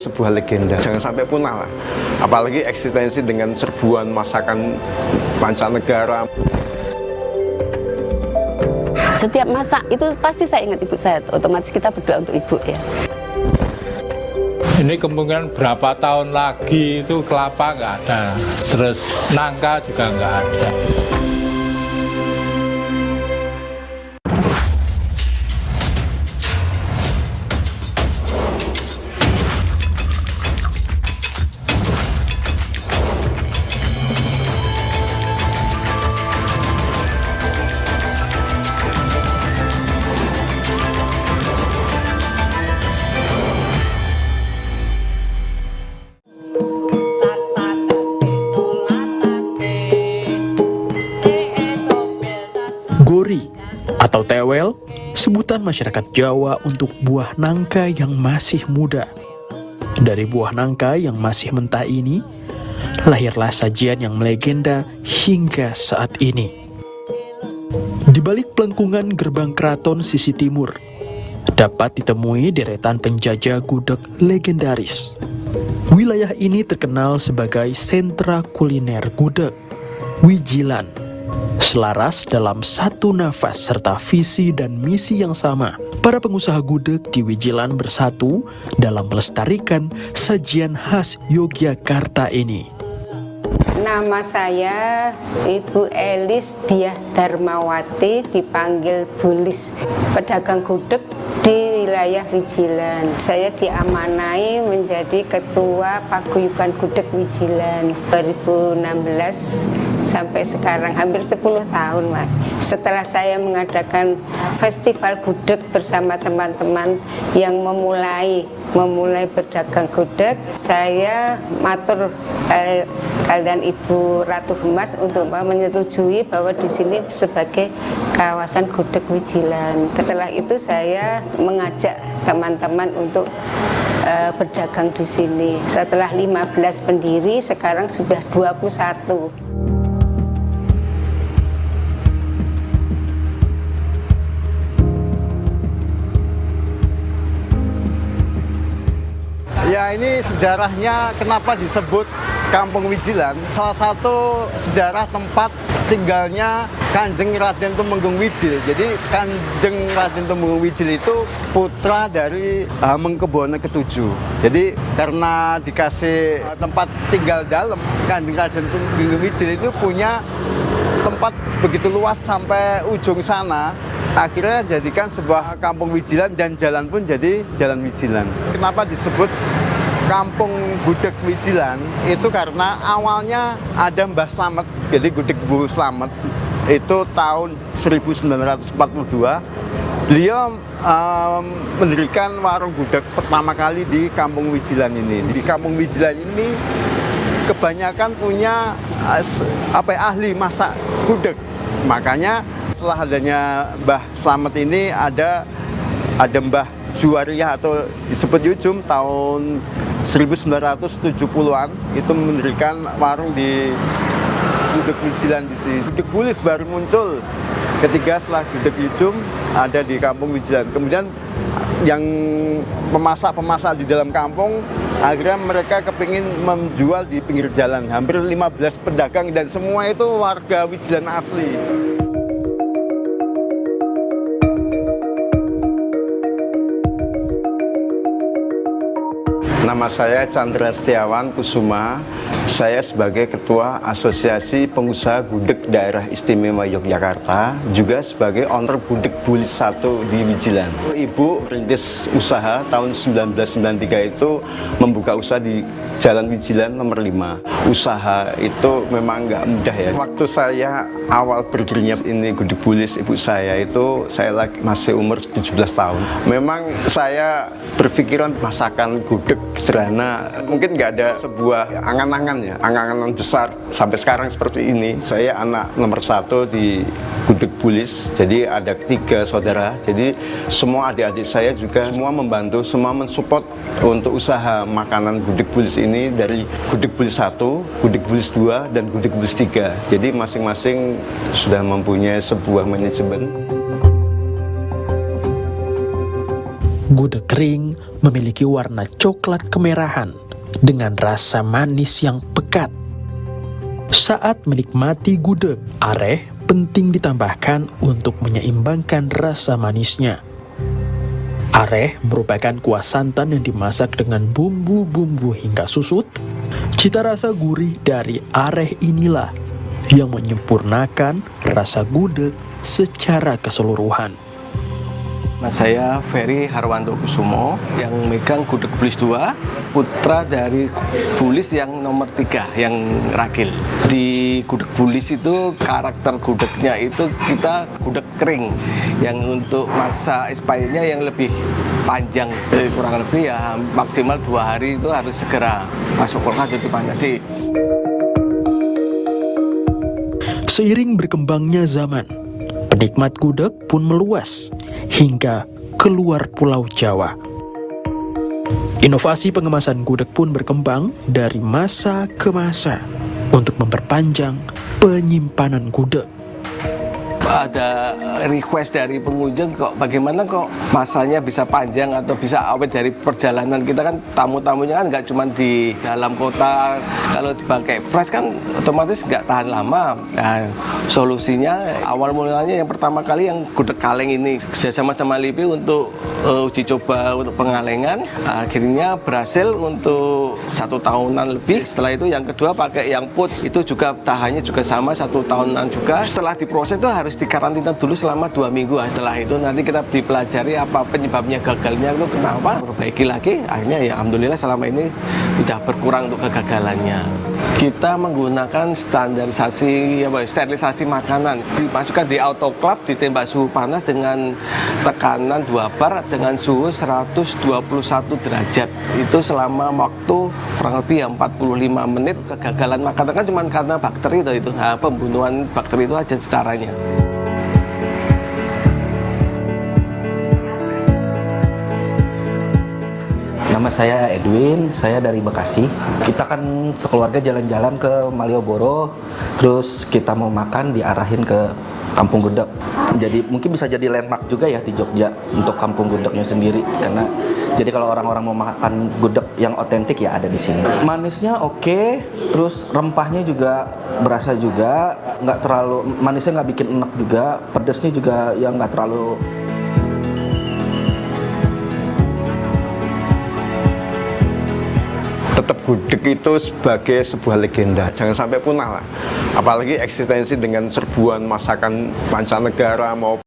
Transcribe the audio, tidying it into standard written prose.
Sebuah legenda, jangan sampai punah lah. Apalagi eksistensi dengan serbuan masakan mancanegara. Setiap masak itu pasti saya ingat ibu saya, otomatis kita berdoa untuk ibu ya. Ini kemungkinan berapa tahun lagi itu kelapa nggak ada, terus nangka juga nggak ada. Gori atau tewel, sebutan masyarakat Jawa untuk buah nangka yang masih muda. Dari buah nangka yang masih mentah ini, lahirlah sajian yang melegenda hingga saat ini. Di balik pelengkungan gerbang keraton sisi timur, dapat ditemui deretan penjajah gudeg legendaris. Wilayah ini terkenal sebagai sentra kuliner gudeg, Wijilan. Selaras dalam satu nafas serta visi dan misi yang sama, para pengusaha gudeg di Wijilan bersatu dalam melestarikan sajian khas Yogyakarta ini. Nama saya Ibu Elis Diah Darmawati, dipanggil Bulis, pedagang gudeg di wilayah Wijilan. Saya diamanai menjadi Ketua Paguyuban Gudeg Wijilan 2016 sampai sekarang, hampir 10 tahun Mas. Setelah saya mengadakan festival gudeg bersama teman-teman yang memulai berdagang gudeg, saya matur kalian Ibu Ratu Hemas untuk menyetujui bahwa di sini sebagai kawasan gudeg Wijilan. Setelah itu saya mengajak teman-teman untuk berdagang di sini. Setelah 15 pendiri, sekarang sudah 21. Ya, ini sejarahnya kenapa disebut Kampung Wijilan. Salah satu sejarah tempat tinggalnya Kanjeng Raden Tumenggung Wijil. Jadi Kanjeng Raden Tumenggung Wijil itu putra dari Hamengkubuwono ke-7. Jadi karena dikasih tempat tinggal dalam, Kanjeng Raden Tumenggung Wijil itu punya tempat begitu luas sampai ujung sana. Akhirnya jadikan sebuah kampung Wijilan dan jalan pun jadi Jalan Wijilan. Kenapa disebut Kampung Gudeg Wijilan? Itu karena awalnya ada Mbah Slamet, jadi Gudeg Bu Slamet itu tahun 1942. Beliau mendirikan warung gudeg pertama kali di Kampung Wijilan ini. Di Kampung Wijilan ini kebanyakan punya ahli masak gudeg. Makanya setelah adanya Mbah Slamet ini ada Mbah Juwariah atau disebut Yujum tahun 1970-an itu mendirikan warung di Gudeg Wijilan di sini. Gudeg Bulis baru muncul ketiga setelah Gudeg Yujum ada di Kampung Wijilan. Kemudian yang pemasak di dalam kampung akhirnya mereka kepingin menjual di pinggir jalan. Hampir 15 pedagang dan semua itu warga Wijilan asli. Nama saya Chandra Setiawan Kusuma. Saya sebagai Ketua Asosiasi Pengusaha Gudeg Daerah Istimewa Yogyakarta, juga sebagai owner Gudeg Bulis 1 di Wijilan. Ibu rintis usaha tahun 1993 itu membuka usaha di Jalan Wijilan nomor 5. Usaha itu memang nggak mudah ya. Waktu saya awal berdirinya ini Gudeg Bulis, ibu saya itu saya masih umur 17 tahun. Memang saya berpikiran masakan gudeg sederhana, mungkin nggak ada sebuah angan-angan besar sampai sekarang seperti ini. Saya anak nomor 1 di Gudeg Bulis, jadi ada 3 saudara. Jadi semua adik-adik saya juga semua membantu, semua mensupport untuk usaha makanan Gudeg Bulis ini dari Gudeg Bulis 1, Gudeg Bulis 2, dan Gudeg Bulis 3. Jadi masing-masing sudah mempunyai sebuah manajemen. Gudeg kering, memiliki warna coklat kemerahan dengan rasa manis yang pekat. Saat menikmati gudeg, areh penting ditambahkan untuk menyeimbangkan rasa manisnya. Areh merupakan kuah santan yang dimasak dengan bumbu-bumbu hingga susut. Cita rasa gurih dari areh inilah yang menyempurnakan rasa gudeg secara keseluruhan. Saya Ferry Harwanto Kusumo yang megang Gudeg Bulis 2, putra dari Bulis yang nomor 3 yang ragil. Di Gudeg Bulis itu karakter gudegnya itu kita gudeg kering yang untuk masa expirednya yang lebih panjang, kurang lebih ya maksimal 2 hari itu harus segera masuk kulkas untuk dipanasi. Seiring berkembangnya zaman, penikmat gudeg pun meluas hingga keluar Pulau Jawa. Inovasi pengemasan gudeg pun berkembang dari masa ke masa untuk memperpanjang penyimpanan gudeg. Ada request dari pengunjung kok bagaimana kok masanya bisa panjang atau bisa awet dari perjalanan kita kan tamu-tamunya kan nggak cuma di dalam kota, kalau dipakai press kan otomatis nggak tahan lama. Nah, solusinya awal mulanya yang pertama kali yang gudeg kaleng ini kerjasama sama LIPI untuk uji coba untuk pengalengan, akhirnya berhasil untuk 1 tahunan lebih. Setelah itu yang kedua pakai yang put, itu juga tahannya juga sama 1 tahunan juga. Setelah diproses itu harus dikarantina dulu selama 2 minggu. Setelah itu nanti kita dipelajari apa penyebabnya gagalnya itu kenapa, perbaiki lagi. Akhirnya ya alhamdulillah selama ini sudah berkurang untuk kegagalannya. Kita menggunakan standarisasi sterilisasi makanan, dimasukkan di autoclave, ditembak suhu panas dengan tekanan 2 bar dengan suhu 121 derajat. Itu selama waktu kurang lebih 45 menit. Kegagalan makanan kan cuma karena bakteri itu. Nah, pembunuhan bakteri itu aja caranya. Nama saya Edwin, saya dari Bekasi. Kita kan sekeluarga jalan-jalan ke Malioboro, terus kita mau makan diarahin ke Kampung Gudeg. Jadi mungkin bisa jadi landmark juga ya di Jogja untuk Kampung Gudegnya sendiri, karena jadi kalau orang-orang mau makan gudeg yang otentik ya ada di sini. Manisnya oke, terus rempahnya juga berasa juga, nggak terlalu manisnya, nggak bikin enak juga, pedesnya juga yang nggak terlalu. Tetap gudeg itu sebagai sebuah legenda, jangan sampai punah lah. Apalagi eksistensi dengan serbuan masakan mancanegara maupun